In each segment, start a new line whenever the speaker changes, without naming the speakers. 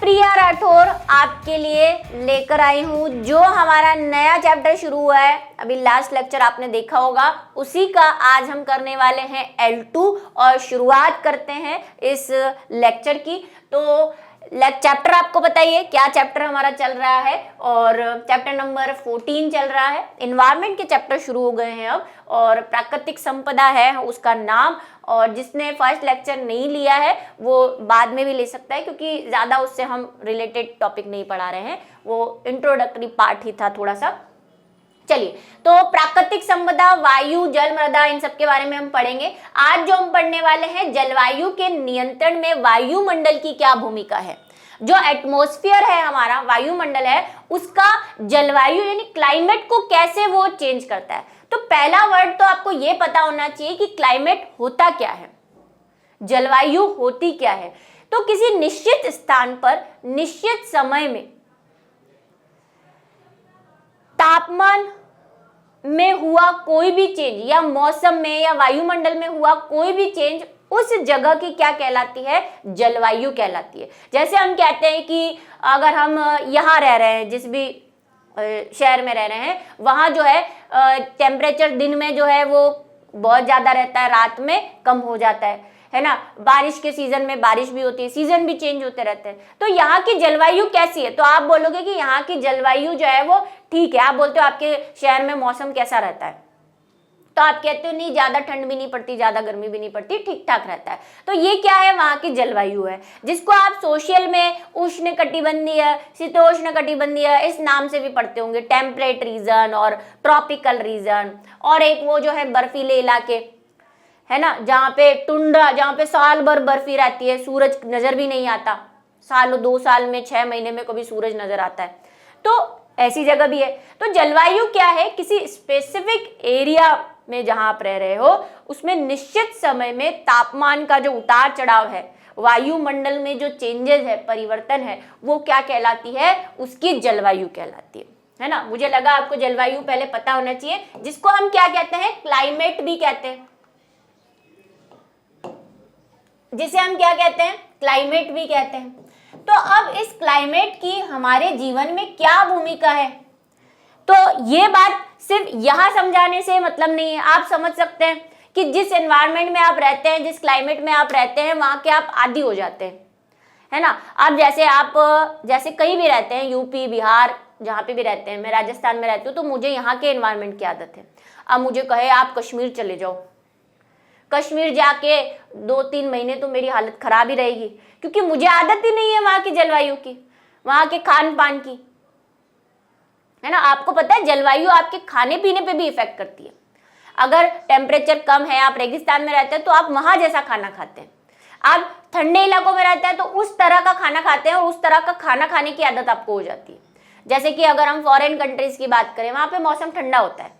प्रिया राठौर आपके लिए लेकर आई हूँ जो हमारा नया चैप्टर शुरू हुआ है। अभी लास्ट लेक्चर आपने देखा होगा, उसी का आज हम करने वाले हैं L2 और शुरुआत करते हैं इस लेक्चर की। तो चैप्टर आपको बताइए क्या चैप्टर हमारा चल रहा है, और चैप्टर नंबर 14 चल रहा है। इन्वायरमेंट के चैप्टर शुरू हो गए हैं अब, और प्राकृतिक संपदा है उसका नाम। और जिसने फर्स्ट लेक्चर नहीं लिया है वो बाद में भी ले सकता है, क्योंकि ज़्यादा उससे हम रिलेटेड टॉपिक नहीं पढ़ा रहे हैं, वो इंट्रोडक्टरी पार्ट ही था थोड़ा सा। चलिए, तो प्राकृतिक संपदा, वायु, जल, मृदा, इन सब के बारे में हम पढ़ेंगे। आज जो हम पढ़ने वाले हैं, जलवायु के नियंत्रण में वायुमंडल की क्या भूमिका है। जो एटमॉस्फेयर है हमारा, वायुमंडल है, उसका जलवायु यानी क्लाइमेट को कैसे वो चेंज करता है। तो पहला वर्ड तो आपको ये पता होना चाहिए कि क्लाइमेट होता क्या है, जलवायु होती क्या है। तो किसी निश्चित स्थान पर निश्चित समय में तापमान में हुआ कोई भी चेंज, या मौसम में या वायुमंडल में हुआ कोई भी चेंज, उस जगह की क्या कहलाती है, जलवायु कहलाती है। जैसे हम कहते हैं कि अगर हम यहाँ रह रहे हैं, जिस भी शहर में रह रहे हैं, वहाँ जो है टेम्परेचर दिन में जो है वो बहुत ज़्यादा रहता है, रात में कम हो जाता है ना। बारिश के सीजन में बारिश भी होती है, सीजन भी चेंज होते रहते हैं। तो यहाँ की जलवायु कैसी है, तो आप बोलोगे कि यहाँ की जलवायु जो है वो ठीक है। आप बोलते हो आपके शहर में मौसम कैसा रहता है, तो आप कहते हो नहीं, ज़्यादा ठंड भी नहीं पड़ती, ज़्यादा गर्मी भी नहीं पड़ती, ठीक ठाक रहता है। तो ये क्या है, वहाँ की जलवायु है, जिसको आप सोशल में उष्णकटिबंधीय, शीतोष्णकटिबंधीय इस नाम से भी पढ़ते होंगे, टेम्परेट रीजन और ट्रॉपिकल रीजन। और एक वो जो है बर्फीले इलाके है ना, जहाँ पे टुंड्रा, जहाँ पे साल भर बर्फी रहती है, सूरज नजर भी नहीं आता, साल 2 साल में 6 महीने में कभी सूरज नजर आता है, तो ऐसी जगह भी है। तो जलवायु क्या है, किसी स्पेसिफिक एरिया में जहां आप रह रहे हो, उसमें निश्चित समय में तापमान का जो उतार चढ़ाव है, वायुमंडल में जो चेंजेस है, परिवर्तन है, वो क्या कहलाती है, उसकी जलवायु कहलाती है ना। मुझे लगा आपको जलवायु पहले पता होना चाहिए, जिसको हम क्या कहते हैं, क्लाइमेट भी कहते हैं, जिसे हम क्या कहते हैं, क्लाइमेट भी कहते हैं। तो अब इस क्लाइमेट की हमारे जीवन में क्या भूमिका है, तो ये बात सिर्फ यहाँ समझाने से मतलब नहीं है। आप समझ सकते हैं कि जिस एनवायरनमेंट में आप रहते हैं, जिस क्लाइमेट में आप रहते हैं, वहाँ के आप आदी हो जाते हैं, है ना। अब जैसे कहीं भी रहते हैं, यूपी, बिहार, जहाँ पे भी रहते हैं, मैं राजस्थान में रहती हूँ, तो मुझे यहाँ के एनवायरनमेंट की आदत है। अब मुझे कहे आप कश्मीर चले जाओ, कश्मीर जाके 2-3 महीने तो मेरी हालत खराब ही रहेगी, क्योंकि मुझे आदत ही नहीं है वहाँ की जलवायु की, वहाँ के खान पान की, है ना। आपको पता है जलवायु आपके खाने पीने पे भी इफेक्ट करती है। अगर टेम्परेचर कम है, आप रेगिस्तान में रहते हैं, तो आप वहाँ जैसा खाना खाते हैं। आप ठंडे इलाकों में रहते हैं तो उस तरह का खाना खाते हैं, और उस तरह का खाना खाने की आदत आपको हो जाती है। जैसे कि अगर हम फॉरेन कंट्रीज की बात करें, वहाँ पे मौसम ठंडा होता है,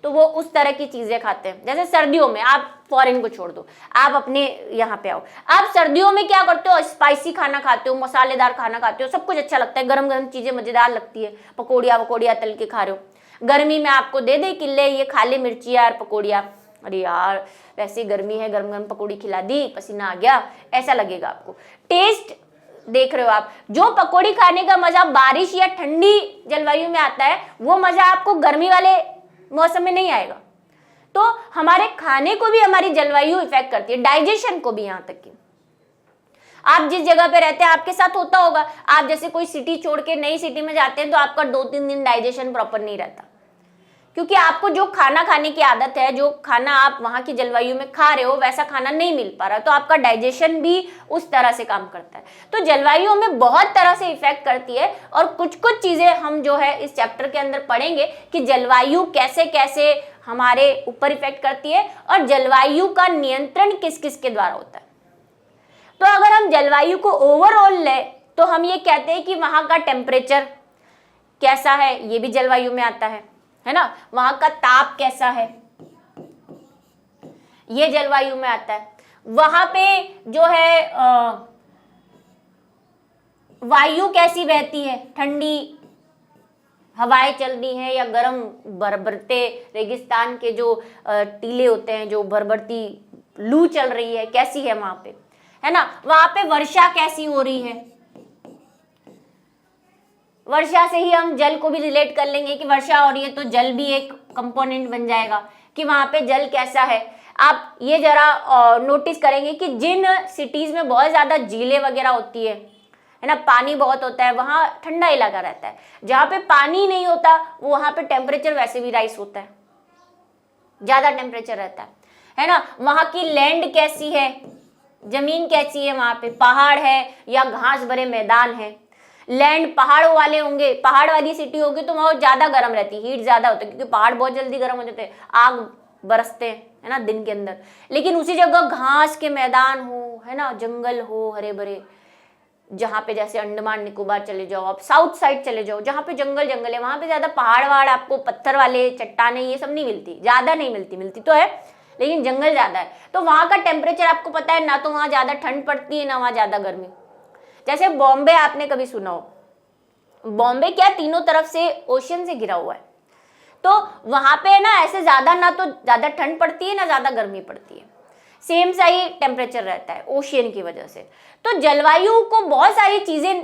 तो वो उस तरह की चीजें खाते हैं। जैसे सर्दियों में, आप फॉरेन को छोड़ दो, आप अपने यहाँ पे आओ, आप सर्दियों में क्या करते हो, स्पाइसी खाना खाते हो, मसालेदार खाना खाते हो, सब कुछ अच्छा लगता है, गरम गरम चीजें मजेदार लगती है, पकौड़िया तल के खा रहे हो। गर्मी में आपको दे दे किले, ये खा ले मिर्चियाँ और पकौड़िया, अरे यार वैसी गर्मी है, गरम गरम पकौड़ी खिला दी, पसीना आ गया, ऐसा लगेगा आपको। टेस्ट देख रहे हो आप, जो पकौड़ी खाने का मजा बारिश या ठंडी जलवायु में आता है, वो मजा आपको गर्मी वाले मौसम में नहीं आएगा। तो हमारे खाने को भी हमारी जलवायु इफेक्ट करती है, डाइजेशन को भी। यहाँ तक कि आप जिस जगह पे रहते हैं, आपके साथ होता होगा, आप जैसे कोई सिटी छोड़ के नई सिटी में जाते हैं, तो आपका 2-3 दिन डाइजेशन प्रॉपर नहीं रहता, क्योंकि आपको जो खाना खाने की आदत है, जो खाना आप वहाँ की जलवायु में खा रहे हो, वैसा खाना नहीं मिल पा रहा, तो आपका डाइजेशन भी उस तरह से काम करता है। तो जलवायु हमें बहुत तरह से इफेक्ट करती है, और कुछ कुछ चीजें हम जो है इस चैप्टर के अंदर पढ़ेंगे कि जलवायु कैसे कैसे हमारे ऊपर इफेक्ट करती है, और जलवायु का नियंत्रण किस किस के द्वारा होता है। तो अगर हम जलवायु को ओवरऑल ले, तो हम ये कहते हैं कि वहाँ का टेम्परेचर कैसा है, ये भी जलवायु में आता है ना। वहाँ का ताप कैसा है, ये जलवायु में आता है। वहाँ पे जो है वायु कैसी बहती है, ठंडी हवाएं चल रही हैं या गर्म बरबरते रेगिस्तान के जो टीले होते हैं, जो बरबरती लू चल रही है, कैसी है वहाँ पे, है ना। वहाँ पे वर्षा कैसी हो रही है, वर्षा से ही हम जल को भी रिलेट कर लेंगे कि वर्षा हो रही है तो जल भी एक कंपोनेंट बन जाएगा कि वहां पे जल कैसा है। आप ये जरा नोटिस करेंगे कि जिन सिटीज में बहुत ज्यादा झीलें वगैरह होती है ना, पानी बहुत होता है, वहां ठंडा इलाका रहता है। जहां पे पानी नहीं होता वहां पे टेम्परेचर वैसे भी राइज होता है, ज्यादा टेम्परेचर रहता है ना। वहां की लैंड कैसी है, जमीन कैसी है, वहां पे पहाड़ है या घास भरे मैदान है। लैंड पहाड़ों वाले होंगे, पहाड़ वाली सिटी होगी तो वहां ज्यादा गर्म रहती है, हीट ज्यादा होता है, क्योंकि पहाड़ बहुत जल्दी गर्म हो जाते हैं, आग बरसते हैं है ना दिन के अंदर। लेकिन उसी जगह घास के मैदान हो है ना, जंगल हो हरे भरे, जहां पे जैसे अंडमान निकोबार चले जाओ, आप साउथ साइड चले जाओ जहां पे जंगल जंगल है, वहां पे ज्यादा पहाड़ वहाड़ आपको पत्थर वाले चट्टाने ये सब नहीं मिलती, ज्यादा नहीं मिलती, मिलती तो है लेकिन जंगल ज्यादा है। तो वहां का टेम्परेचर आपको पता है ना, तो वहां ज्यादा ठंड पड़ती है ना वहां ज्यादा गर्मी। जैसे बॉम्बे आपने कभी सुना हो, बॉम्बे क्या तीनों तरफ से ओशियन से घिरा हुआ है, तो वहां पे ना ऐसे ज्यादा ना तो ज्यादा ठंड पड़ती है ना ज्यादा गर्मी पड़ती है, सेम सा ही टेम्परेचर रहता है ओशियन की वजह से। तो जलवायु को बहुत सारी चीजें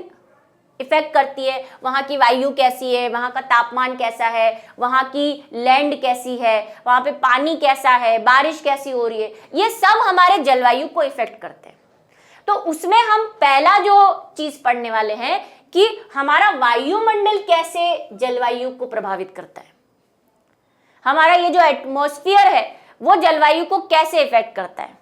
इफेक्ट करती है, वहां की वायु कैसी है, वहां का तापमान कैसा है, वहां की लैंड कैसी है, वहां पे पानी कैसा है, बारिश कैसी हो रही है, ये सब हमारे जलवायु को इफेक्ट करते हैं। तो उसमें हम पहला जो चीज पढ़ने वाले हैं कि हमारा वायुमंडल कैसे जलवायु को प्रभावित करता है, हमारा ये जो एटमॉस्फेयर है वो जलवायु को कैसे इफेक्ट करता है,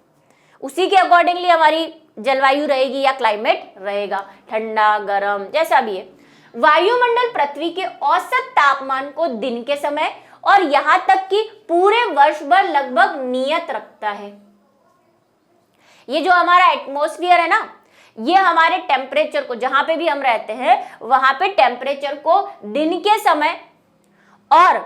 उसी के अकॉर्डिंगली हमारी जलवायु रहेगी या क्लाइमेट रहेगा, ठंडा गर्म जैसा भी है। वायुमंडल पृथ्वी के औसत तापमान को दिन के समय और यहां तक कि पूरे वर्ष भर लगभग नियत रखता है। ये जो हमारा एटमॉस्फेयर है ना, ये हमारे टेम्परेचर को, जहां पे भी हम रहते हैं वहां पे टेम्परेचर को दिन के समय और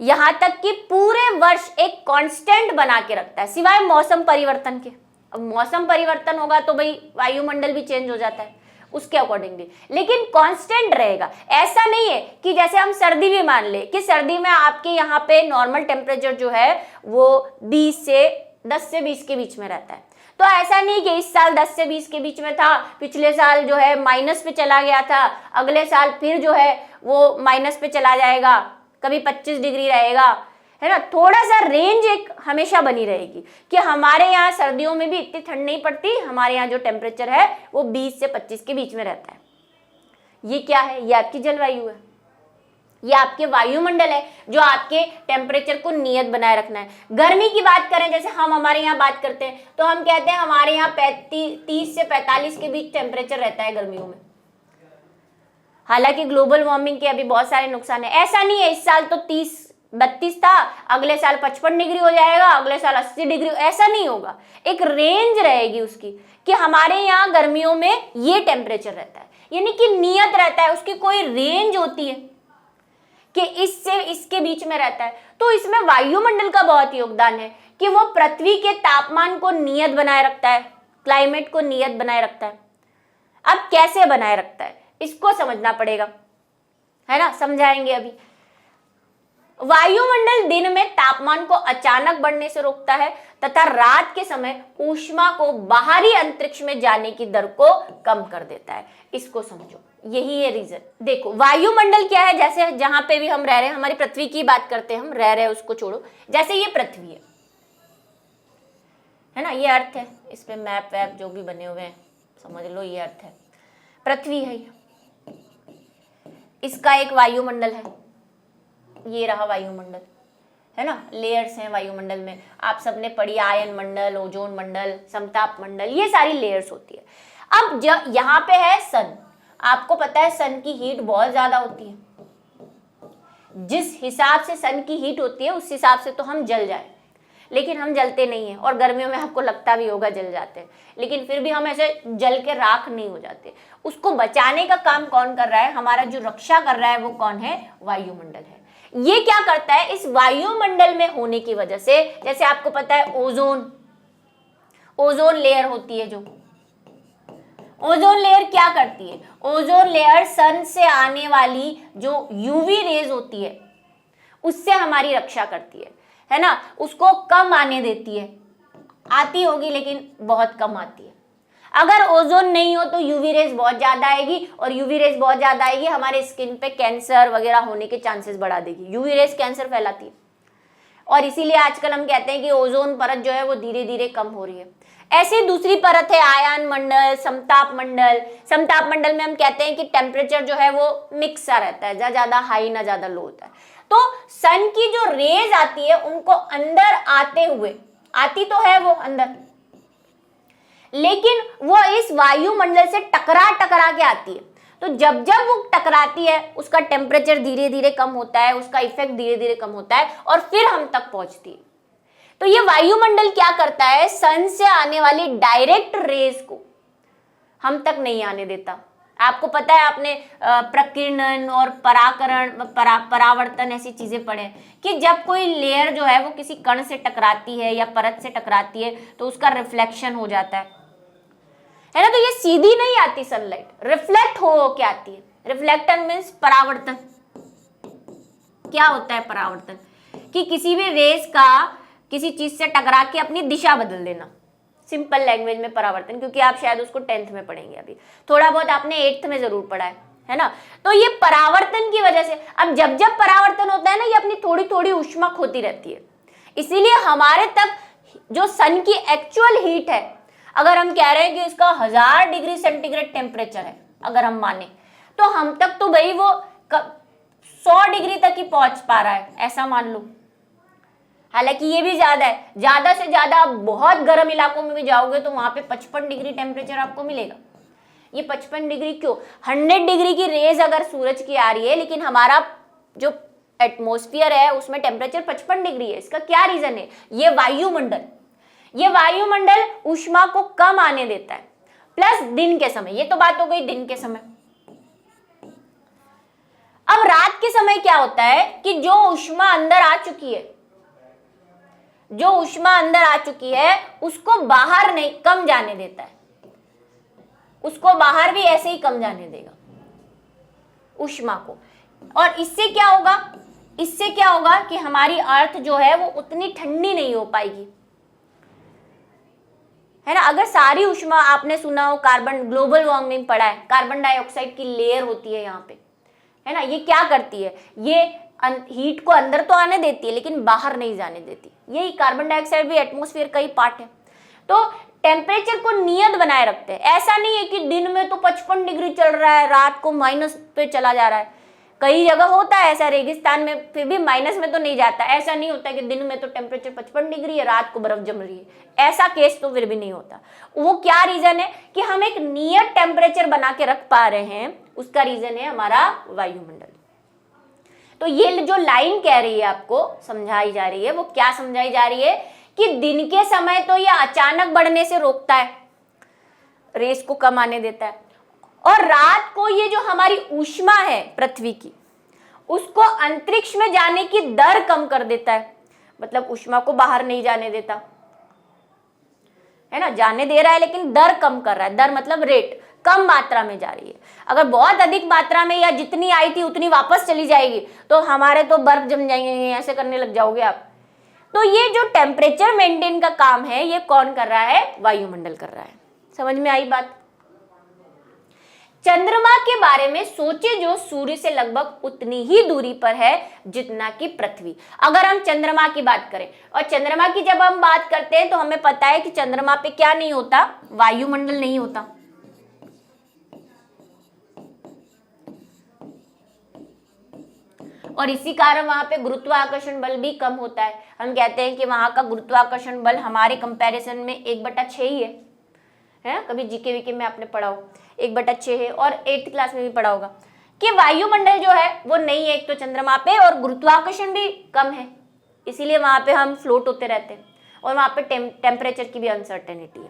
यहां तक कि पूरे वर्ष एक कांस्टेंट बना के रखता है, सिवाय मौसम परिवर्तन के। अब मौसम परिवर्तन होगा तो भाई वायुमंडल भी चेंज हो जाता है उसके अकॉर्डिंगली, लेकिन कांस्टेंट रहेगा। ऐसा नहीं है कि जैसे हम सर्दी भी मान ले कि सर्दी में आपके यहाँ पे नॉर्मल टेम्परेचर जो है वो 10 से 20 के बीच में रहता है, तो ऐसा नहीं कि इस साल 10 से 20 के बीच में था, पिछले साल जो है माइनस पे चला गया था, अगले साल फिर जो है वो माइनस पे चला जाएगा, कभी 25 डिग्री रहेगा, है ना। थोड़ा सा रेंज एक हमेशा बनी रहेगी कि हमारे यहाँ सर्दियों में भी इतनी ठंड नहीं पड़ती, हमारे यहाँ जो टेम्परेचर है वो 20 से 25 के बीच में रहता है। ये क्या है, ये आपकी जलवायु है, ये आपके वायुमंडल है जो आपके टेम्परेचर को नियत बनाए रखना है। गर्मी की बात करें, जैसे हम हमारे यहाँ बात करते हैं तो हम कहते हैं हमारे यहाँ 30 से 45 के बीच टेम्परेचर रहता है गर्मियों में। हालांकि ग्लोबल वार्मिंग के अभी बहुत सारे नुकसान है, ऐसा नहीं है इस साल तो 30-32 था, अगले साल 55 डिग्री हो जाएगा, अगले साल 80 डिग्री, ऐसा नहीं होगा। एक रेंज रहेगी उसकी कि हमारे यहाँ गर्मियों में ये टेम्परेचर रहता है, यानी कि नियत रहता है, उसकी कोई रेंज होती है कि इससे इसके बीच में रहता है। तो इसमें वायुमंडल का बहुत योगदान है कि वो पृथ्वी के तापमान को नियत बनाए रखता है, क्लाइमेट को नियत बनाए रखता है। अब कैसे बनाए रखता है इसको समझना पड़ेगा, है ना, समझाएंगे अभी। वायुमंडल दिन में तापमान को अचानक बढ़ने से रोकता है तथा रात के समय ऊष्मा को बाहरी अंतरिक्ष में जाने की दर को कम कर देता है। इसको समझो, यही है रीजन। देखो वायुमंडल क्या है, जैसे जहां पे भी हम रह रहे हैं, हमारी पृथ्वी की बात करते हैं, हम रह रहे हैं उसको छोड़ो, जैसे ये पृथ्वी है ना, ये अर्थ है, इस पे मैप वैप जो भी बने हुए हैं समझ लो, ये अर्थ है, पृथ्वी है, इसका एक वायुमंडल है, ये रहा वायुमंडल, है ना, लेयर्स हैं वायुमंडल में, आप सबने पढ़ी आयन मंडल, ओजोन मंडल, समताप मंडल, ये सारी लेयर्स होती है। अब यहाँ पे है सन, आपको पता है सन की हीट बहुत ज्यादा होती है, जिस हिसाब से सन की हीट होती है उस हिसाब से तो हम जल जाए, लेकिन हम जलते नहीं हैं, और गर्मियों में आपको लगता भी होगा जल जाते हैं, लेकिन फिर भी हम ऐसे जल के राख नहीं हो जाते। उसको बचाने का काम कौन कर रहा है, हमारा जो रक्षा कर रहा है वो कौन है, वायुमंडल है। ये क्या करता है, इस वायुमंडल में होने की वजह से, जैसे आपको पता है ओजोन लेयर होती है, जो ओजोन लेयर क्या करती है, ओजोन लेयर सन से आने वाली जो यूवी रेज होती है उससे हमारी रक्षा करती है ना, उसको कम आने देती है, आती होगी लेकिन बहुत कम आती है। अगर ओजोन नहीं हो तो यूवी रेज बहुत ज्यादा आएगी, और यूवी रेज बहुत ज्यादा आएगी हमारे स्किन पे कैंसर वगैरह होने के चांसेस बढ़ा देगी। यूवी रेज कैंसर फैलाती है, और इसीलिए आजकल हम कहते हैं कि ओजोन परत जो है वो धीरे धीरे कम हो रही है। ऐसी दूसरी परत है आयन मंडल, समताप मंडल। समताप मंडल में हम कहते हैं कि टेम्परेचर जो है वो मिक्स सा रहता है, ज्यादा हाई ना ज्यादा लो होता है। तो सन की जो रेज आती है उनको अंदर आते हुए, आती तो है वो अंदर, लेकिन वो इस वायुमंडल से टकरा टकरा के आती है। तो जब जब वो टकराती है उसका टेम्परेचर धीरे धीरे कम होता है, उसका इफेक्ट धीरे धीरे कम होता है, और फिर हम तक पहुंचती है। तो ये वायुमंडल क्या करता है, सन से आने वाली डायरेक्ट रेज को हम तक नहीं आने देता। आपको पता है, आपने प्रकीर्णन और परावर्तन ऐसी चीजें पढ़े कि जब कोई लेयर जो है वो किसी कण से टकराती है या परत से टकराती है तो उसका रिफ्लेक्शन हो जाता है ना। तो ये सीधी नहीं आती सनलाइट, रिफ्लेक्ट हो के आती है। रिफ्लेक्टन मीन्स परावर्तन। क्या होता है परावर्तन? कि किसी भी रेस का किसी चीज से टकरा के अपनी दिशा बदल देना, सिंपल लैंग्वेज में परावर्तन, क्योंकि आप शायद उसको 10th में पढ़ेंगे, अभी थोड़ा बहुत आपने 8th में जरूर पढ़ा है ना। तो ये परावर्तन की वजह से, अब जब जब परावर्तन होता है ना, ये अपनी थोड़ी थोड़ी ऊष्मा खोती रहती है। इसीलिए हमारे तक जो सन की एक्चुअल हीट है, अगर हम कह रहे हैं कि इसका 1000 डिग्री सेंटीग्रेड टेम्परेचर है, अगर हम माने, तो हम तक तो भाई वो 100 डिग्री तक ही पहुंच पा रहा है, ऐसा मान लो। हालांकि ये भी ज्यादा है, ज्यादा से ज्यादा आप बहुत गर्म इलाकों में भी जाओगे तो वहां पे 55 डिग्री टेम्परेचर आपको मिलेगा। ये 55 डिग्री क्यों? 100 डिग्री की रेज अगर सूरज की आ रही है, लेकिन हमारा जो एटमॉस्फेयर है उसमें टेम्परेचर 55 डिग्री है। इसका क्या रीजन है? ये वायुमंडल ऊष्मा को कम आने देता है, प्लस दिन के समय। ये तो बात हो गई दिन के समय। अब रात के समय क्या होता है कि जो ऊष्मा अंदर आ चुकी है उसको बाहर नहीं, कम जाने देता है। उसको बाहर भी ऐसे ही कम जाने देगा ऊष्मा को। और इससे क्या होगा कि हमारी अर्थ जो है वो उतनी ठंडी नहीं हो पाएगी, है ना। अगर सारी ऊष्मा, आपने सुना हो कार्बन, ग्लोबल वार्मिंग पढ़ा है, कार्बन डाइऑक्साइड की लेयर होती है यहाँ पे, है ना। ये क्या करती है? ये हीट को अंदर तो आने देती है लेकिन बाहर नहीं जाने देती। यही कार्बन डाइऑक्साइड भी एटमॉस्फेयर का ही पार्ट है। तो टेम्परेचर को नियत बनाए रखते हैं। ऐसा नहीं है कि दिन में तो 55 डिग्री चल रहा है, रात को माइनस पे चला जा रहा है। कई जगह होता है ऐसा, रेगिस्तान में फिर भी माइनस में तो नहीं जाता। ऐसा नहीं होता कि दिन में तो टेम्परेचर 55 डिग्री है, रात को बर्फ जम रही है, ऐसा केस तो फिर भी नहीं होता। वो क्या रीजन है कि हम एक नियत टेम्परेचर बना के रख पा रहे हैं, उसका रीजन है हमारा वायुमंडल। तो ये जो लाइन कह रही है, आपको समझाई जा रही है, वो क्या समझाई जा रही है कि दिन के समय तो ये अचानक बढ़ने से रोकता है, रेस को कम आने देता है, और रात को ये जो हमारी ऊष्मा है पृथ्वी की, उसको अंतरिक्ष में जाने की दर कम कर देता है। मतलब ऊष्मा को बाहर नहीं जाने देता, है ना, जाने दे रहा है लेकिन दर कम कर रहा है। दर मतलब रेट, कम मात्रा में जा रही है। अगर बहुत अधिक मात्रा में या जितनी आई थी उतनी वापस चली जाएगी तो हमारे तो बर्फ जम जाएंगे, ऐसे करने लग जाओगे आप। तो ये जो टेम्परेचर मेंटेन का काम है, ये कौन कर रहा है? वायुमंडल कर रहा है। समझ में आई बात? चंद्रमा के बारे में सोचे जो सूर्य से लगभग उतनी ही दूरी पर है जितना कि पृथ्वी। अगर हम चंद्रमा की बात करें, और चंद्रमा की जब हम बात करते हैं तो हमें पता है कि चंद्रमा पे क्या नहीं होता? वायुमंडल नहीं होता। और इसी कारण वहां पे गुरुत्वाकर्षण बल भी कम होता है। हम कहते हैं कि वहां का गुरुत्वाकर्षण बल हमारे कंपैरिजन में 1/6 ही है। कभी जीके वीके में आपने पढ़ा हो, 1/6 है, और 8th क्लास में भी पढ़ा होगा कि वायुमंडल जो है वो नहीं है एक तो चंद्रमा पे, और गुरुत्वाकर्षण भी कम है, इसीलिए वहां पे हम फ्लोट होते रहते हैं, और वहां पे टेम्परेचर की भी अनसर्टेनिटी है।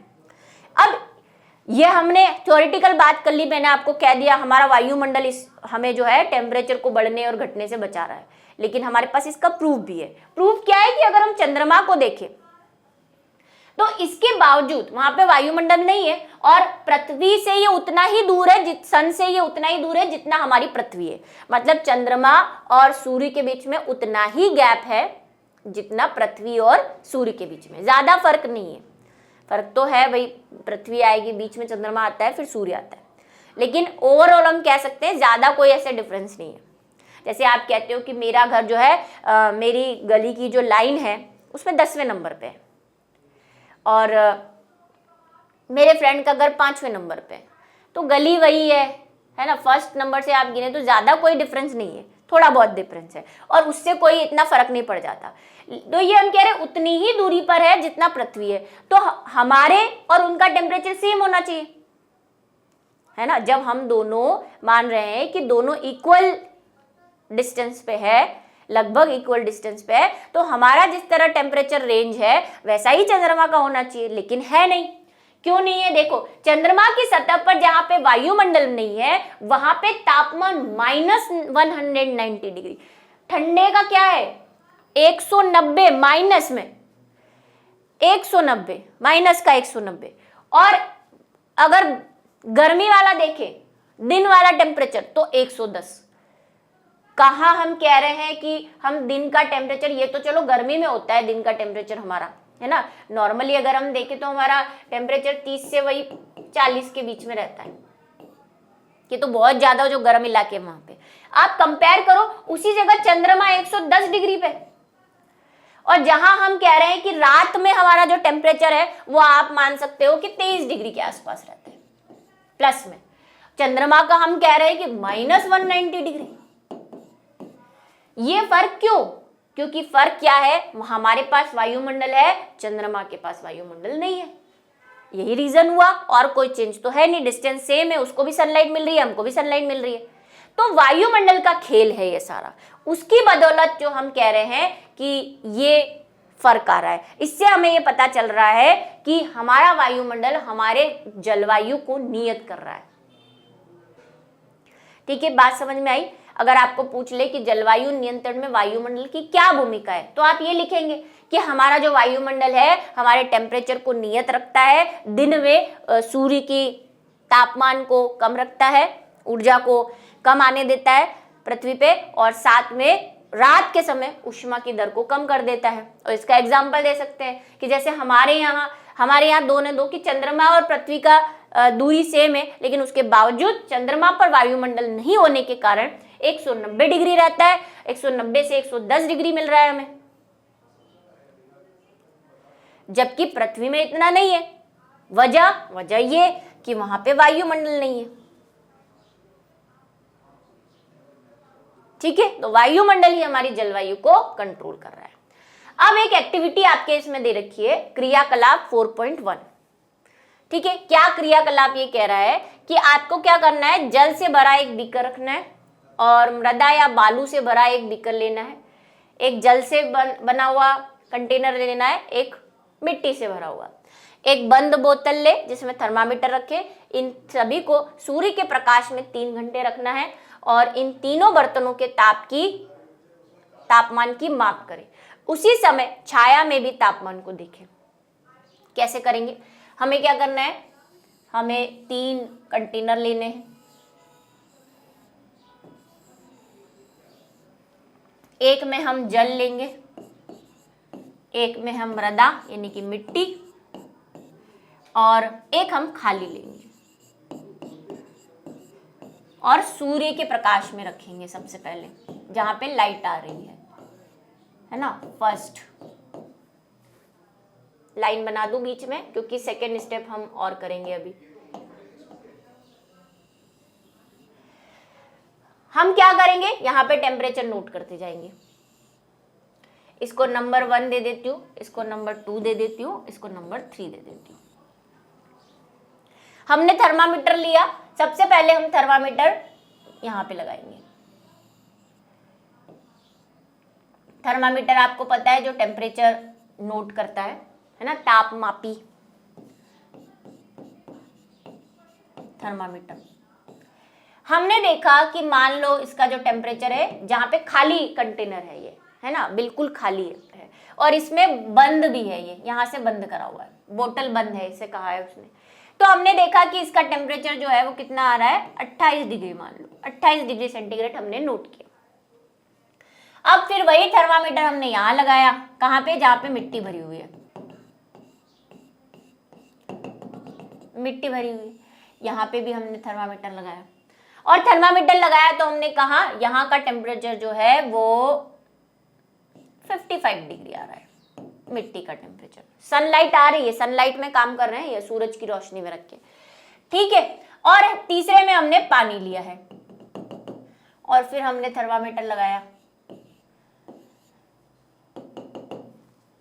अब ये हमने थ्योरेटिकल बात कर ली, मैंने आपको कह दिया हमारा वायुमंडल हमें जो है टेम्परेचर को बढ़ने और घटने से बचा रहा है, लेकिन हमारे पास इसका प्रूफ भी है। प्रूफ क्या है कि अगर हम चंद्रमा को देखें तो इसके बावजूद वहां पे वायुमंडल नहीं है, और पृथ्वी से ये उतना ही दूर है, सन से ये उतना ही दूर है जितना हमारी पृथ्वी है। मतलब चंद्रमा और सूर्य के बीच में उतना ही गैप है जितना पृथ्वी और सूर्य के बीच में, ज्यादा फर्क नहीं है। फर्क तो है भाई, पृथ्वी आएगी, बीच में चंद्रमा आता है, फिर सूर्य आता है, लेकिन ओवरऑल हम कह सकते हैं ज्यादा कोई ऐसा डिफरेंस नहीं है। जैसे आप कहते हो कि मेरा घर जो है मेरी गली की जो लाइन है उसमें 10वें नंबर पे है और मेरे फ्रेंड का घर 5वें नंबर पे है, तो गली वही है ना, फर्स्ट नंबर से आप गिने तो ज्यादा कोई डिफरेंस नहीं है, थोड़ा बहुत डिफरेंस है और उससे कोई इतना फर्क नहीं पड़ जाता। तो ये हम कह रहे हैं उतनी ही दूरी पर है जितना पृथ्वी है, तो हमारे और उनका टेम्परेचर सेम होना चाहिए, है ना। जब हम दोनों मान रहे हैं कि दोनों इक्वल डिस्टेंस पे है, लगभग इक्वल डिस्टेंस पे है, तो हमारा जिस तरह टेम्परेचर रेंज है वैसा ही चंद्रमा का होना चाहिए, लेकिन है नहीं। क्यों नहीं है? देखो, चंद्रमा की सतह पर जहां पे वायुमंडल नहीं है वहां पे तापमान -190 डिग्री, ठंडे का क्या है 190, माइनस में 190, माइनस का 190। और अगर गर्मी वाला देखे, दिन वाला टेम्परेचर, तो 110। कहाँ हम कह रहे हैं कि हम दिन का टेम्परेचर, ये तो चलो गर्मी में होता है दिन का टेम्परेचर हमारा, है ना। नॉर्मली अगर हम देखें तो हमारा टेम्परेचर 30 से वही 40 के बीच में रहता है, ये तो बहुत ज्यादा जो गर्म इलाके वहां पे। आप कंपेयर करो, उसी जगह चंद्रमा 110 डिग्री पे, और जहां हम कह रहे हैं कि रात में हमारा जो टेम्परेचर है वो आप मान सकते हो कि 23 डिग्री के आसपास रहता है प्लस में। चंद्रमा का हम कह रहे हैं कि -190 डिग्री। ये फर्क क्यों? क्योंकि फर्क क्या है, हमारे पास वायुमंडल है, चंद्रमा के पास वायुमंडल नहीं है, यही रीजन हुआ, और कोई चेंज तो है नहीं, डिस्टेंस सेम है, उसको भी सनलाइट मिल रही है, हमको भी सनलाइट मिल रही है। तो वायुमंडल का खेल है ये सारा, उसकी बदौलत जो हम कह रहे हैं कि ये फर्क आ रहा है। इससे हमें ये पता चल रहा है कि हमारा वायुमंडल हमारे जलवायु को नियत कर रहा है। ठीक है, बात समझ में आई? अगर आपको पूछ ले कि जलवायु नियंत्रण में वायुमंडल की क्या भूमिका है, तो आप ये लिखेंगे कि हमारा जो वायुमंडल है हमारे टेम्परेचर को नियत रखता है, दिन में सूर्य की तापमान को कम रखता है, ऊर्जा को कम आने देता है पृथ्वी पे, और साथ में रात के समय ऊष्मा की दर को कम कर देता है। और इसका एग्जाम्पल दे सकते हैं कि जैसे हमारे यहाँ 2 ने 2 कि चंद्रमा और पृथ्वी का दूरी सेम है, लेकिन उसके बावजूद चंद्रमा पर वायुमंडल नहीं होने के कारण 190 डिग्री रहता है, 190 से 110 डिग्री मिल रहा है हमें, जबकि पृथ्वी में इतना नहीं है। वजह ये कि वहां पे वायुमंडल नहीं है। ठीक है, तो वायुमंडल ही हमारी जलवायु को कंट्रोल कर रहा है। अब एक एक्टिविटी आपके इसमें दे रखी है, क्रियाकलाप 4.1। ठीक है, क्या क्रियाकलाप ये कह रहा है कि आपको क्या करना है, जल से भरा एक बीकर रखना है और मृदा या बालू से भरा एक बीकर लेना है, एक जल से बना हुआ कंटेनर लेना है, एक मिट्टी से भरा हुआ, एक बंद बोतल ले जिसमें थर्मामीटर रखे। इन सभी को सूर्य के प्रकाश में 3 घंटे रखना है और इन तीनों बर्तनों के तापमान की माप करें। उसी समय छाया में भी तापमान को देखें। कैसे करेंगे? हमें क्या करना है, हमें 3 कंटेनर लेने हैं, एक में हम जल लेंगे, एक में हम मृदा यानी कि मिट्टी, और एक हम खाली लेंगे और सूर्य के प्रकाश में रखेंगे सबसे पहले, जहां पे लाइट आ रही है ना। फर्स्ट लाइन बना दूं बीच में, क्योंकि सेकेंड स्टेप हम और करेंगे अभी। हम क्या करेंगे, यहां पे टेम्परेचर नोट करते जाएंगे। इसको नंबर 1 दे देती हूँ, इसको नंबर 2 दे देती हूँ, इसको नंबर 3 दे देती हूँ। हमने थर्मामीटर लिया, सबसे पहले हम थर्मामीटर यहां पे लगाएंगे। थर्मामीटर आपको पता है जो टेम्परेचर नोट करता है ना, तापमापी थर्मामीटर। हमने देखा कि मान लो इसका जो टेम्परेचर है, जहां पे खाली कंटेनर है ये, है ना, बिल्कुल खाली है, और इसमें बंद भी है, ये यहां से बंद करा हुआ है, बोतल बंद है, इसे कहा है उसने। तो हमने देखा कि इसका टेम्परेचर जो है वो कितना आ रहा है, 28 डिग्री मान लो, 28 डिग्री सेंटीग्रेड हमने नोट किया। अब फिर वही थर्मामीटर हमने यहां लगाया, कहां पे, जहां पे मिट्टी भरी हुई है। मिट्टी भरी हुई। यहाँ पे भी हमने थर्मामीटर लगाया, और थर्मामीटर लगाया तो हमने कहा यहाँ का टेम्परेचर जो है वो 55 डिग्री आ रहा है, मिट्टी का टेम्परेचर। सनलाइट आ रही है, सनलाइट में काम कर रहे हैं, ये सूरज की रोशनी में रख के, ठीक है। और तीसरे में हमने पानी लिया है, और फिर हमने थर्मामीटर लगाया,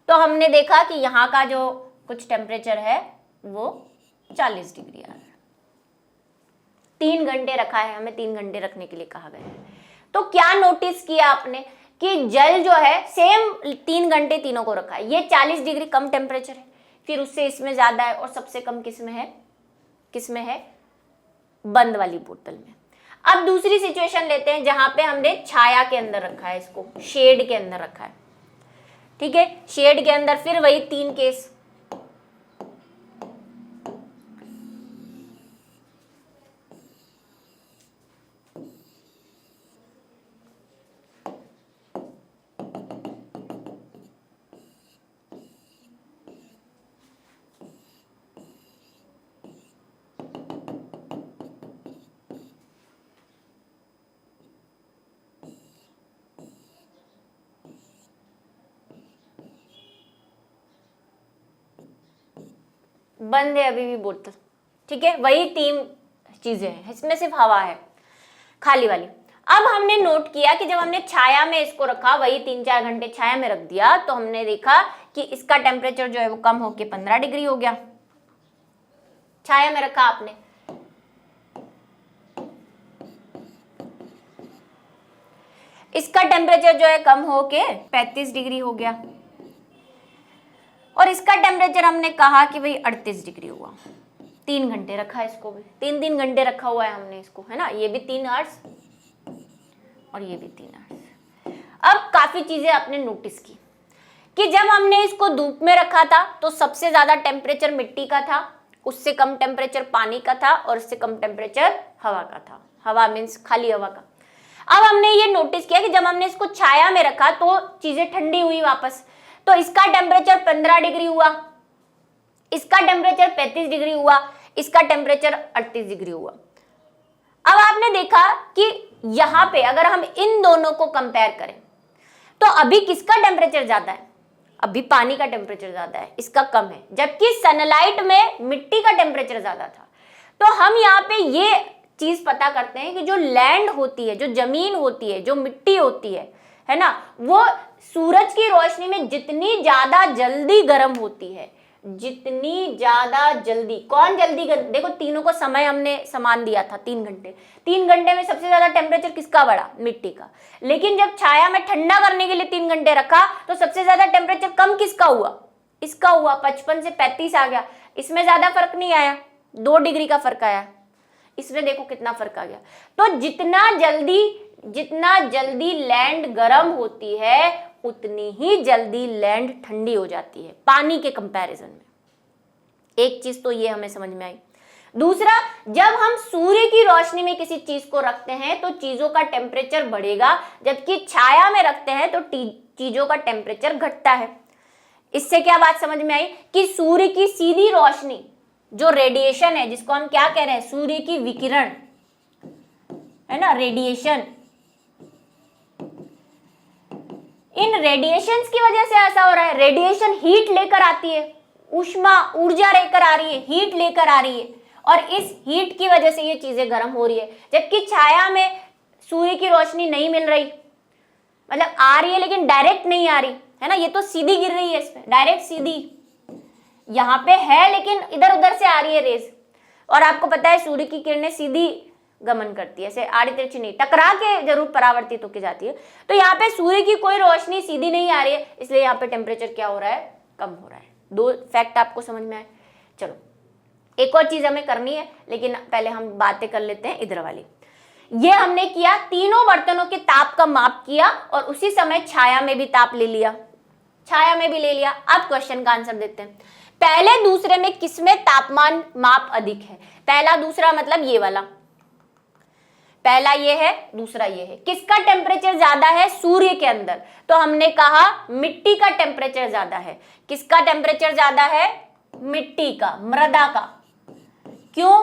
तो हमने देखा कि यहाँ का जो कुछ टेम्परेचर है वो 40 डिग्री आ रहा है। 3 घंटे रखा है, हमें 3 घंटे रखने के लिए कहा गया है। तो क्या नोटिस किया आपने कि जल जो है सेम 3 घंटे तीनों को रखा है। ये 40 डिग्री कम टेम्परेचर है, फिर उससे इसमें ज्यादा है, और सबसे कम किसमें है? बंद वाली बोतल में। अब दूसरी सिचुएशन लेते हैं जहां पे हमने छाया के अंदर रखा है, इसको शेड के अंदर रखा है, ठीक है। शेड के अंदर फिर वही 3 केस। बंद है अभी भी बोतल, ठीक है। वही 3 चीजें हैं, इसमें सिर्फ हवा है खाली वाली। अब हमने नोट किया कि जब हमने छाया में इसको रखा, वही 3-4 घंटे छाया में रख दिया, तो हमने देखा कि इसका टेम्परेचर जो है वो कम होके 15 डिग्री हो गया। छाया में रखा आपने, इसका टेम्परेचर जो है कम होके 35 डिग्री हो गया, और इसका टेम्परेचर हमने कहा कि भाई 38 डिग्री हुआ। 3 घंटे रखा है इसको भी, 3 घंटे रखा हुआ है हमने इसको, है ना। ये भी 3 आवर्स और ये भी 3 आवर्स। अब काफी चीजें आपने नोटिस की कि जब हमने इसको धूप में रखा था तो सबसे ज्यादा टेम्परेचर मिट्टी का था, उससे कम टेम्परेचर पानी का था, और उससे कम टेम्परेचर हवा का था। हवा मीन्स खाली हवा का। अब हमने ये नोटिस किया कि जब हमने इसको छाया में रखा तो चीजें ठंडी हुई वापस, तो इसका टेम्परेचर 15 डिग्री हुआ, इसका टेम्परेचर 35 डिग्री हुआ, इसका टेम्परेचर 38 डिग्री हुआ। अब आपने देखा कि यहां पे अगर हम इन दोनों को कंपेयर करें तो अभी किसका टेम्परेचर ज्यादा है? अभी पानी का टेम्परेचर ज्यादा है, इसका कम है, जबकि सनलाइट में मिट्टी का टेम्परेचर ज्यादा था। तो हम यहाँ पे ये चीज पता करते हैं कि जो लैंड होती है, जो जमीन होती है, जो मिट्टी होती है ना, वो सूरज की रोशनी में जितनी ज्यादा जल्दी गर्म होती है, जितनी ज्यादा जल्दी, कौन जल्दी देखो तीनों को समय हमने समान दिया था 3 घंटे। 3 घंटे में सबसे ज्यादा टेम्परेचर किसका बढ़ा? मिट्टी का। लेकिन जब छाया में ठंडा करने के लिए 3 घंटे रखा तो सबसे ज्यादा टेम्परेचर कम किसका हुआ? इसका हुआ, 55 से 35 आ गया। इसमें ज्यादा फर्क नहीं आया, 2 डिग्री का फर्क आया। इसमें देखो कितना फर्क आ गया। तो जितना जल्दी लैंड गर्म होती है उतनी ही जल्दी लैंड ठंडी हो जाती है पानी के कंपैरिजन में। एक चीज तो ये हमें समझ में आई। दूसरा, जब हम सूर्य की रोशनी में किसी चीज को रखते हैं तो चीजों का टेम्परेचर बढ़ेगा, जबकि छाया में रखते हैं तो चीजों का टेम्परेचर घटता है। इससे क्या बात समझ में आई कि सूर्य की सीधी रोशनी, जो रेडिएशन है, जिसको हम क्या कह रहे हैं? सूर्य की विकिरण, है ना, रेडिएशन। इन रेडिएशंस की वजह से ऐसा हो रहा है। रेडिएशन हीट लेकर आती है, ऊर्जा लेकर आ रही है, हीट लेकर आ रही है, और इस हीट की वजह से ये चीजें गर्म हो रही है। जबकि छाया में सूर्य की रोशनी नहीं मिल रही, मतलब आ रही है लेकिन डायरेक्ट नहीं आ रही, है ना। ये तो सीधी गिर रही है, इस पे डायरेक्ट सीधी यहाँ पे है, लेकिन इधर उधर से आ रही है रेज। और आपको पता है सूर्य की किरणें सीधी गमन करती है, ऐसे आड़ी तिरछी नहीं, टकरा के जरूर परावर्तित होके जाती है। तो यहाँ पे सूर्य की कोई रोशनी सीधी नहीं आ रही है, इसलिए यहाँ पे टेम्परेचर क्या हो रहा है? कम हो रहा है। 2 फैक्ट आपको समझ में आए। चलो एक और चीज हमें करनी है, लेकिन पहले हम बातें कर लेते हैं इधर वाली। ये हमने किया, तीनों बर्तनों के ताप का माप किया और उसी समय छाया में भी ताप ले लिया, छाया में भी ले लिया। अब क्वेश्चन का आंसर देते हैं। पहले दूसरे में किसमें तापमान माप अधिक है? पहला दूसरा मतलब ये वाला, पहला ये है, दूसरा ये है। किसका टेम्परेचर ज्यादा है? सूर्य के अंदर। तो हमने कहा मिट्टी का टेम्परेचर ज्यादा है। किसका टेम्परेचर ज्यादा है? मिट्टी का, मृदा का। क्यों?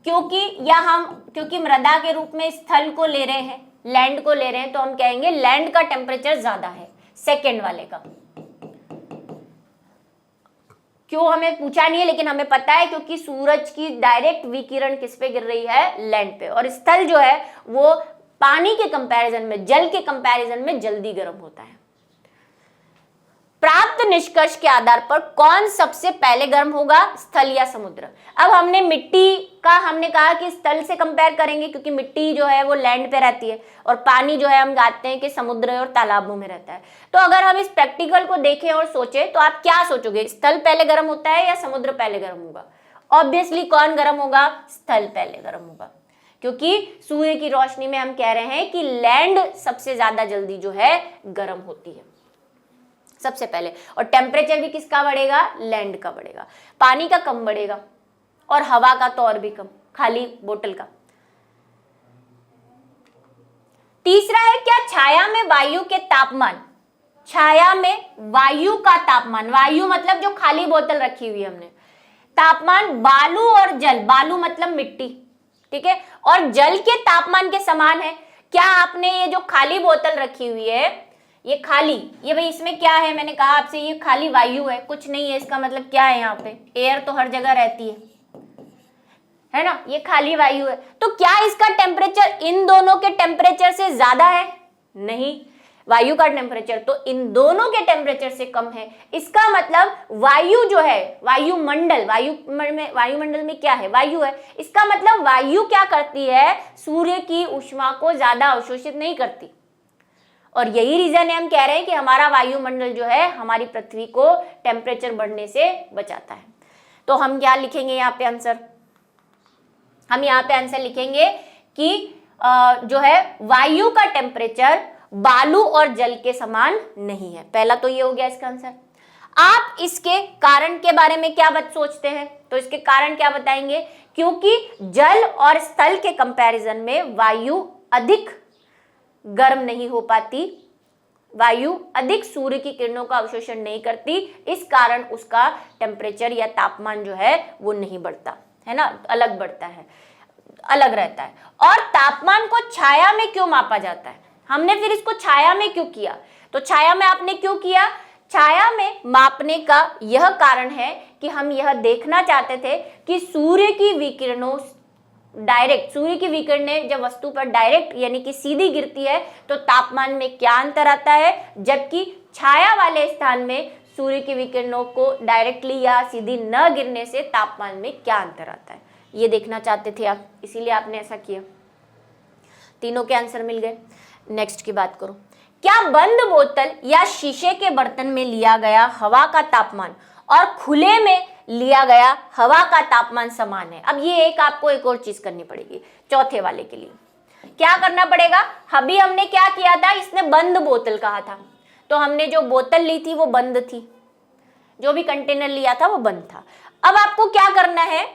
क्योंकि मृदा के रूप में स्थल को ले रहे हैं, लैंड को ले रहे हैं, तो हम कहेंगे लैंड का टेम्परेचर ज्यादा है सेकेंड वाले का। क्यों हमें पूछा नहीं है, लेकिन हमें पता है क्योंकि सूरज की डायरेक्ट विकिरण किस पे गिर रही है? लैंड पे। और स्थल जो है वो पानी के कंपैरिजन में, जल के कंपैरिजन में जल्दी गर्म होता है। प्राप्त निष्कर्ष के आधार पर कौन सबसे पहले गर्म होगा, स्थल या समुद्र? अब हमने मिट्टी का हमने कहा कि स्थल से कंपेयर करेंगे क्योंकि मिट्टी जो है वो लैंड पे रहती है और पानी जो है हम कहते हैं कि समुद्र और तालाबों में रहता है। तो अगर हम इस प्रैक्टिकल को देखें और सोचें तो आप क्या सोचोगे, स्थल पहले गर्म होता है या समुद्र पहले गर्म होगा? ऑब्वियसली कौन गर्म होगा? स्थल पहले गर्म होगा, क्योंकि सूर्य की रोशनी में हम कह रहे हैं कि लैंड सबसे ज्यादा जल्दी जो है गर्म होती है सबसे पहले। और टेम्परेचर भी किसका बढ़ेगा? लैंड का बढ़ेगा। पानी का कम बढ़ेगा और हवा का तो और भी कम, खाली बोतल का। तीसरा है, क्या छाया में वायु के तापमान, छाया में वायु का तापमान, वायु मतलब जो खाली बोतल रखी हुई है हमने, तापमान बालू और जल, बालू मतलब मिट्टी, ठीक है, और जल के तापमान के समान है? क्या आपने ये जो खाली बोतल रखी हुई है, ये खाली, ये भाई इसमें क्या है? मैंने कहा आपसे ये खाली वायु है, कुछ नहीं है। इसका मतलब क्या है? यहाँ पे एयर तो हर जगह रहती है ना, ये खाली वायु है। तो क्या इसका टेम्परेचर इन दोनों के टेम्परेचर से ज्यादा है? नहीं, वायु का टेम्परेचर तो इन दोनों के टेम्परेचर से कम है। इसका मतलब वायु जो है, वायुमंडल, वायुमंडल में क्या है? वायु है। इसका मतलब वायु क्या करती है? सूर्य की ऊष्मा को ज्यादा अवशोषित नहीं करती। और यही रीजन है हम कह रहे हैं कि हमारा वायुमंडल जो है हमारी पृथ्वी को टेम्परेचर बढ़ने से बचाता है। तो हम क्या लिखेंगे यहाँ पे आंसर? हम यहाँ पे आंसर लिखेंगे कि जो है वायु का टेम्परेचर बालू और जल के समान नहीं है। पहला तो ये हो गया इसका आंसर। आप इसके कारण के बारे में क्या सोचते हैं? तो इसके कारण क्या बताएंगे? क्योंकि जल और स्थल के कंपैरिजन में वायु अधिक गर्म नहीं हो पाती, वायु अधिक सूर्य की किरणों का अवशोषण नहीं करती, इस कारण उसका टेम्परेचर या तापमान जो है वो नहीं बढ़ता है ना, अलग बढ़ता है, अलग रहता है। और तापमान को छाया में क्यों मापा जाता है? हमने फिर इसको छाया में क्यों किया? तो छाया में आपने क्यों किया? छाया में मापने का यह कारण है कि हम यह देखना चाहते थे कि सूर्य की विकिरणों डायरेक्ट, सूर्य की विकिरणें जब वस्तु पर डायरेक्ट यानी कि सीधी गिरती है तो तापमान में क्या अंतर आता है, जबकि छाया वाले स्थान में सूर्य की विकिरणों को डायरेक्टली या सीधी न गिरने से तापमान में क्या अंतर आता है, ये देखना चाहते थे आप, इसीलिए आपने ऐसा किया। तीनों के आंसर मिल गए। नेक्स्ट की बात करो। क्या बंद बोतल या शीशे के बर्तन में लिया गया हवा का तापमान और खुले में लिया गया हवा का तापमान समान है? अब ये आपको एक और चीज करनी पड़ेगी चौथे वाले के लिए। क्या करना पड़ेगा? अभी हमने क्या किया था, इसने बंद बोतल कहा था, तो हमने जो बोतल ली थी वो बंद थी, जो भी कंटेनर लिया था वो बंद था। अब आपको क्या करना है,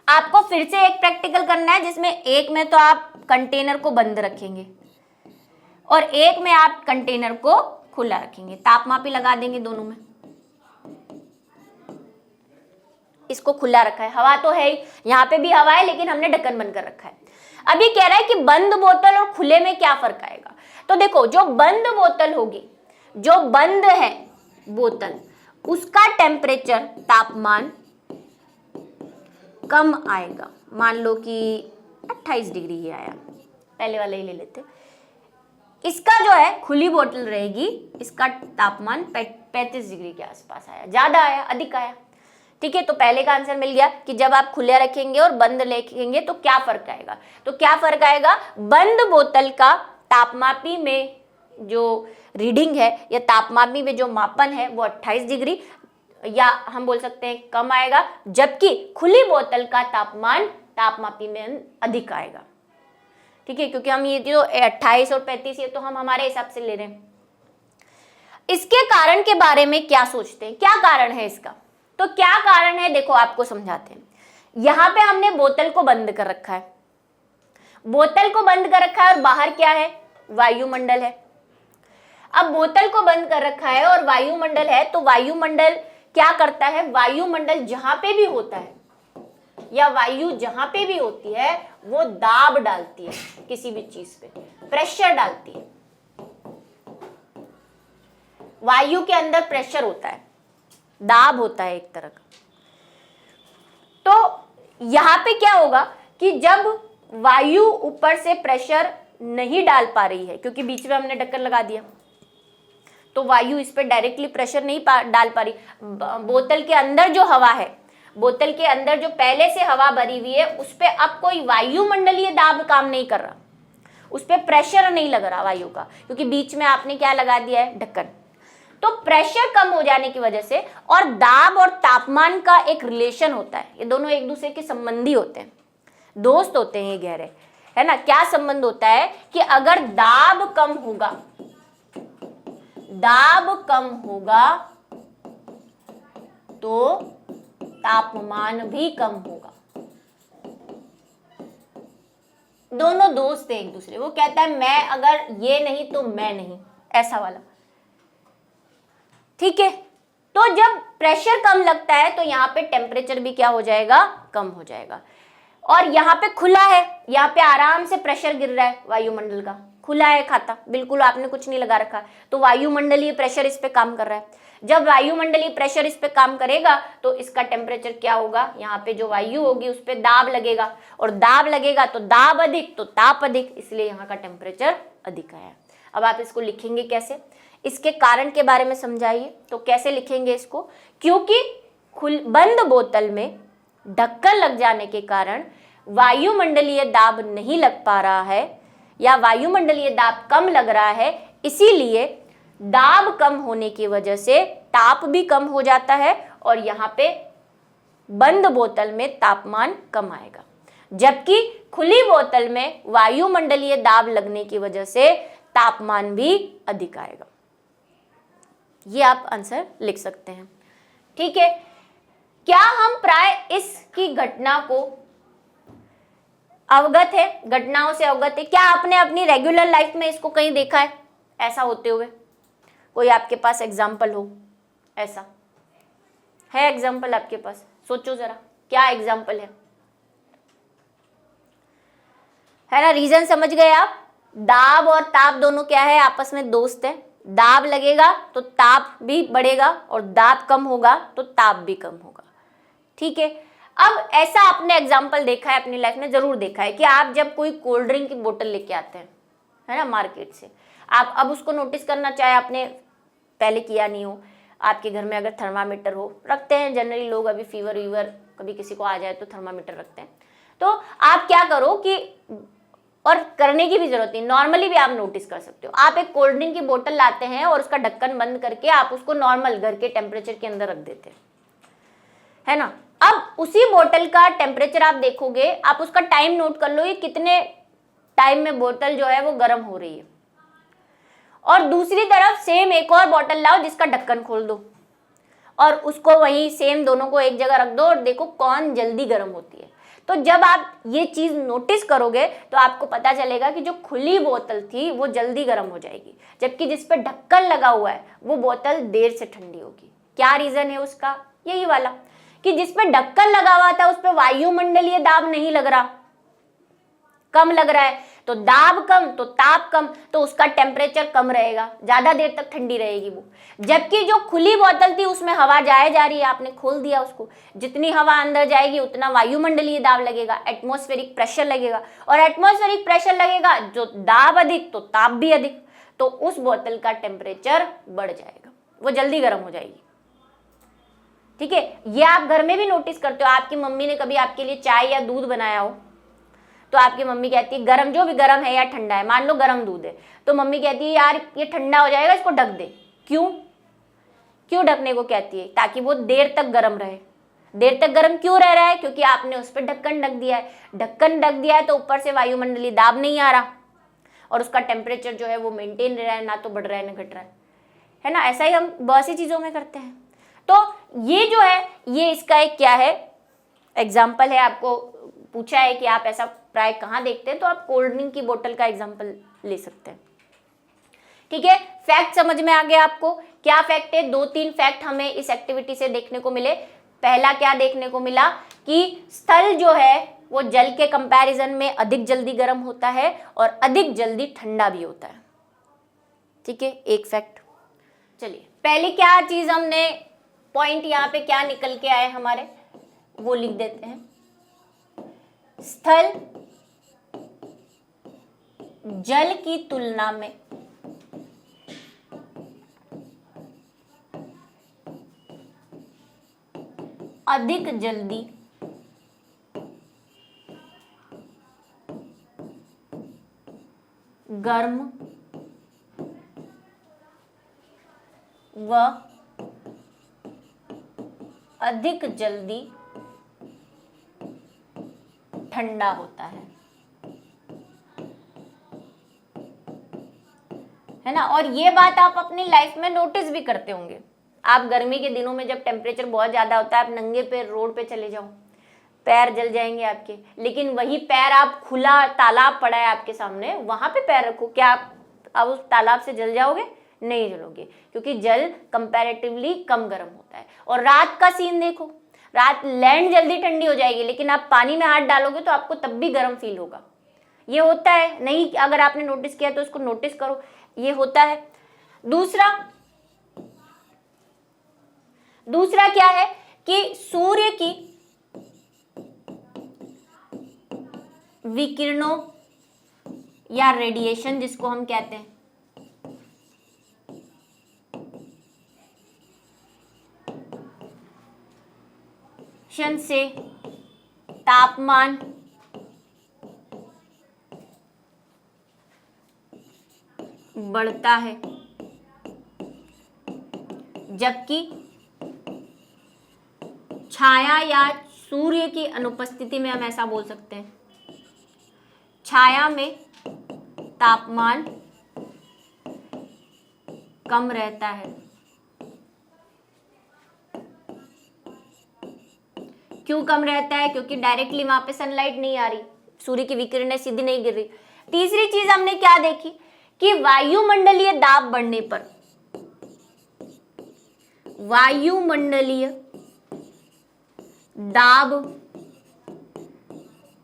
आपको फिर से एक प्रैक्टिकल करना है जिसमें एक में तो आप कंटेनर को बंद रखेंगे और एक में आप कंटेनर को खुला रखेंगे, तापमापी लगा देंगे दोनों में। इसको खुला रखा है, हवा तो है ही, यहाँ पे भी हवा है लेकिन हमने ढक्कन बंद कर रखा है। अभी कह रहा है कि बंद बोतल और खुले में क्या फर्क आएगा? तो देखो, जो बंद बोतल होगी, जो बंद है बोतल, उसका टेम्परेचर तापमान कम आएगा। मान लो कि 28 डिग्री ही आया, पहले वाला ही ले लेते। इसका जो है खुली बोतल रहेगी, इसका तापमान 35 डिग्री के आसपास आया, ज्यादा आया, अधिक आया। ठीक है, तो पहले का आंसर मिल गया कि जब आप खुले रखेंगे और बंद रखेंगे तो क्या फर्क आएगा। तो क्या फर्क आएगा? बंद बोतल का तापमापी में जो रीडिंग है या तापमापी में जो मापन है वो 28 डिग्री या हम बोल सकते हैं कम आएगा, जबकि खुली बोतल का तापमान तापमापी में अधिक आएगा। ठीक है, क्योंकि हम ये जो 28 और 35 ये तो हम हमारे हिसाब से ले रहे हैं। इसके कारण के बारे में क्या सोचते हैं? क्या कारण है इसका? तो क्या कारण है, देखो आपको समझाते हैं। यहां पे हमने बोतल को बंद कर रखा है, बोतल को बंद कर रखा है और बाहर क्या है? वायुमंडल है। अब बोतल को बंद कर रखा है और वायुमंडल है, तो वायुमंडल क्या करता है, वायुमंडल जहां पे भी होता है या वायु जहां पे भी होती है वो दाब डालती है, किसी भी चीज पे प्रेशर डालती है। वायु के अंदर प्रेशर होता है, दाब होता है एक तरह का। तो यहां पे क्या होगा कि जब वायु ऊपर से प्रेशर नहीं डाल पा रही है, क्योंकि बीच में हमने ढक्कन लगा दिया, तो वायु इस पे डायरेक्टली प्रेशर नहीं डाल पा रही। बोतल के अंदर जो हवा है, बोतल के अंदर जो पहले से हवा भरी हुई है, उस पे अब कोई वायुमंडलीय दाब काम नहीं कर रहा, उस पे प्रेशर नहीं लग रहा वायु का, क्योंकि बीच में आपने क्या लगा दिया है, ढक्कन। तो प्रेशर कम हो जाने की वजह से, और दाब और तापमान का एक रिलेशन होता है, ये दोनों एक दूसरे के संबंधी होते हैं, दोस्त होते हैं ये गहरे, है ना। क्या संबंध होता है कि अगर दाब कम होगा, दाब कम होगा तो तापमान भी कम होगा। दोनों दोस्त हैं एक दूसरे, वो कहता है मैं अगर ये नहीं तो मैं नहीं, ऐसा वाला, ठीक है। तो जब प्रेशर कम लगता है तो यहाँ पे टेम्परेचर भी क्या हो जाएगा, कम हो जाएगा। और यहाँ पे खुला है, यहाँ पे आराम से प्रेशर गिर रहा है वायुमंडल का, खुला है खाता, बिल्कुल आपने कुछ नहीं लगा रखा, तो वायुमंडलीय प्रेशर इस पे काम कर रहा है। जब वायुमंडलीय प्रेशर इस पे काम करेगा तो इसका टेम्परेचर क्या होगा, यहाँ पे जो वायु होगी उस पे दाब लगेगा, और दाब लगेगा तो दाब अधिक तो ताप अधिक, इसलिए यहाँ का टेम्परेचर अधिक आया। अब आप इसको लिखेंगे कैसे, इसके कारण के बारे में समझाइए। तो कैसे लिखेंगे इसको, क्योंकि बंद बोतल में ढक्कन लग जाने के कारण वायुमंडलीय दाब नहीं लग पा रहा है, या वायुमंडलीय दाब कम लग रहा है, इसीलिए दाब कम होने की वजह से ताप भी कम हो जाता है, और यहाँ पे बंद बोतल में तापमान कम आएगा। जबकि खुली बोतल में वायुमंडलीय दाब लगने की वजह से तापमान भी अधिक आएगा। ये आप आंसर लिख सकते हैं, ठीक है। क्या हम प्राय इसकी घटना को अवगत है, घटनाओं से अवगत है? क्या आपने अपनी रेगुलर लाइफ में इसको कहीं देखा है ऐसा होते हुए? कोई आपके पास एग्जाम्पल हो ऐसा है? एग्जाम्पल आपके पास, सोचो जरा, क्या एग्जाम्पल है ना? रीजन समझ गए आप? दाब और ताप दोनों क्या है, आपस में दोस्त है। दाब लगेगा तो ताप भी बढ़ेगा, और दाब कम होगा तो ताप भी कम होगा, ठीक है। अब ऐसा आपने एग्जाम्पल देखा है अपनी लाइफ में, जरूर देखा है कि आप जब कोई कोल्ड ड्रिंक की बोतल लेके आते हैं, है ना, मार्केट से, आप अब उसको नोटिस करना, चाहे आपने पहले किया नहीं हो, आपके घर में अगर थर्मामीटर हो, रखते हैं जनरली लोग, अभी फीवर वीवर कभी किसी को आ जाए तो थर्मामीटर रखते हैं, तो आप क्या करो कि, और करने की भी जरूरत नहीं, नॉर्मली भी आप नोटिस कर सकते हो, आप एक कोल्ड ड्रिंक की बोतल लाते हैं और उसका ढक्कन बंद करके आप उसको नॉर्मल घर के टेम्परेचर के अंदर रख देते हैं, है ना। अब उसी बोतल का टेम्परेचर आप देखोगे, आप उसका टाइम नोट कर लो, ये कितने टाइम में बोतल जो है वो गर्म हो रही है। और दूसरी तरफ सेम एक और बोतल लाओ जिसका ढक्कन खोल दो, और उसको वही सेम दोनों को एक जगह रख दो, और देखो कौन जल्दी गर्म होती है। तो जब आप ये चीज नोटिस करोगे तो आपको पता चलेगा कि जो खुली बोतल थी वो जल्दी गर्म हो जाएगी, जबकि जिस पे ढक्कन लगा हुआ है वो बोतल देर से ठंडी होगी। क्या रीजन है उसका? यही वाला कि जिस पे ढक्कन लगा हुआ था उस पे वायुमंडलीय दाब नहीं लग रहा, कम लग रहा है, तो दाब कम तो ताप कम, तो उसका टेम्परेचर कम रहेगा, ज्यादा देर तक ठंडी रहेगी वो। जबकि जो खुली बोतल थी उसमें हवा जाए जा रही है, आपने खोल दिया उसको, जितनी हवा अंदर जाएगी उतना वायुमंडलीय दाब लगेगा, एटमॉस्फेरिक प्रेशर लगेगा, और एटमॉस्फेरिक प्रेशर लगेगा जो दाब अधिक तो ताप भी अधिक, तो उस बोतल का टेम्परेचर बढ़ जाएगा, वो जल्दी गर्म हो जाएगी, ठीक है। ये आप घर में भी नोटिस करते हो, आपकी मम्मी ने कभी आपके लिए चाय या दूध बनाया हो, तो आपकी मम्मी कहती है गरम, जो भी गरम है या ठंडा है, मान लो गरम दूध है, तो मम्मी कहती है यार ये ठंडा हो जाएगा, इसको ढक दे। क्यों ढकने को कहती है? ताकि वो देर तक गर्म रहे। देर तक गर्म क्यों रह रहा है? क्योंकि आपने उस पर ढक्कन ढक दिया है। ढक्कन ढक दिया है तो ऊपर से वायुमंडलीय दाब नहीं आ रहा, और उसका टेम्परेचर जो है वो मेंटेन रह रहा है, ना तो बढ़ रहा है ना घट रहा है ना। ऐसा ही हम बहुत सी चीजों में करते हैं। तो ये जो है ये इसका एक क्या है, एग्जाम्पल है। आपको पूछा है कि आप ऐसा प्राय कहाँ देखते हैं, तो आप कोल्ड ड्रिंक की बोतल का एग्जाम्पल ले सकते हैं ठीक है, फैक्ट समझ में आ गया आपको? क्या फैक्ट है? 2-3 फैक्ट हमें इस एक्टिविटी से देखने को मिले। पहला क्या देखने को मिला कि स्थल जो है वो जल के कंपैरिजन में अधिक जल्दी गर्म होता है और अधिक जल्दी ठंडा भी होता है। ठीक है, एक फैक्ट। चलिए, पहली क्या चीज हमने पॉइंट यहाँ पे क्या निकल के आए हमारे, वो लिख देते हैं। स्थल जल की तुलना में अधिक जल्दी गर्म व अधिक जल्दी ठंडा होता है ना। और ये बात आप अपनी लाइफ में नोटिस भी करते होंगे। आप गर्मी के दिनों में जब टेम्परेचर बहुत ज्यादा होता है, आप नंगे पैर रोड पे चले जाओ, पैर जल जाएंगे आपके। लेकिन वही पैर आप, खुला तालाब पड़ा है आपके सामने, वहां पे पैर रखो, क्या आप उस तालाब से जल जाओगे? नहीं जलोगे, क्योंकि जल कंपैरेटिवली कम गर्म होता है। और रात का सीन देखो, रात लैंड जल्दी ठंडी हो जाएगी, लेकिन आप पानी में हाथ डालोगे तो आपको तब भी गर्म फील होगा। ये होता है नहीं? अगर आपने नोटिस किया तो उसको नोटिस करो, ये होता है। दूसरा क्या है कि सूर्य की विकिरणों या रेडिएशन जिसको हम कहते हैं, से तापमान बढ़ता है, जबकि छाया या सूर्य की अनुपस्थिति में हम ऐसा बोल सकते हैं, छाया में तापमान कम रहता है। क्यों कम रहता है? क्योंकि डायरेक्टली वहां पे सनलाइट नहीं आ रही, सूर्य की विकिरणें सीधी नहीं गिर रही। तीसरी चीज हमने क्या देखी कि वायुमंडलीय दाब बढ़ने पर, वायुमंडलीय दाब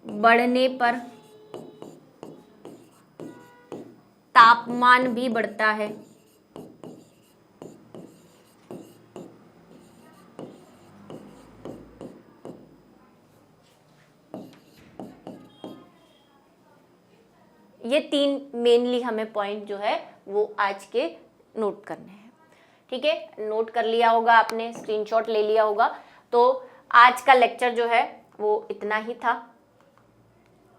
बढ़ने पर तापमान भी बढ़ता है। ये 3 मेनली हमें पॉइंट जो है वो आज के नोट करने हैं। ठीक है, नोट कर लिया होगा आपने, स्क्रीनशॉट ले लिया होगा। तो आज का लेक्चर जो है वो इतना ही था।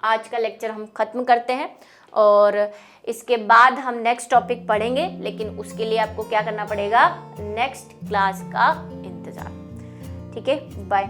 आज का लेक्चर हम खत्म करते हैं और इसके बाद हम नेक्स्ट टॉपिक पढ़ेंगे, लेकिन उसके लिए आपको क्या करना पड़ेगा? नेक्स्ट क्लास का इंतजार। ठीक है, बाय।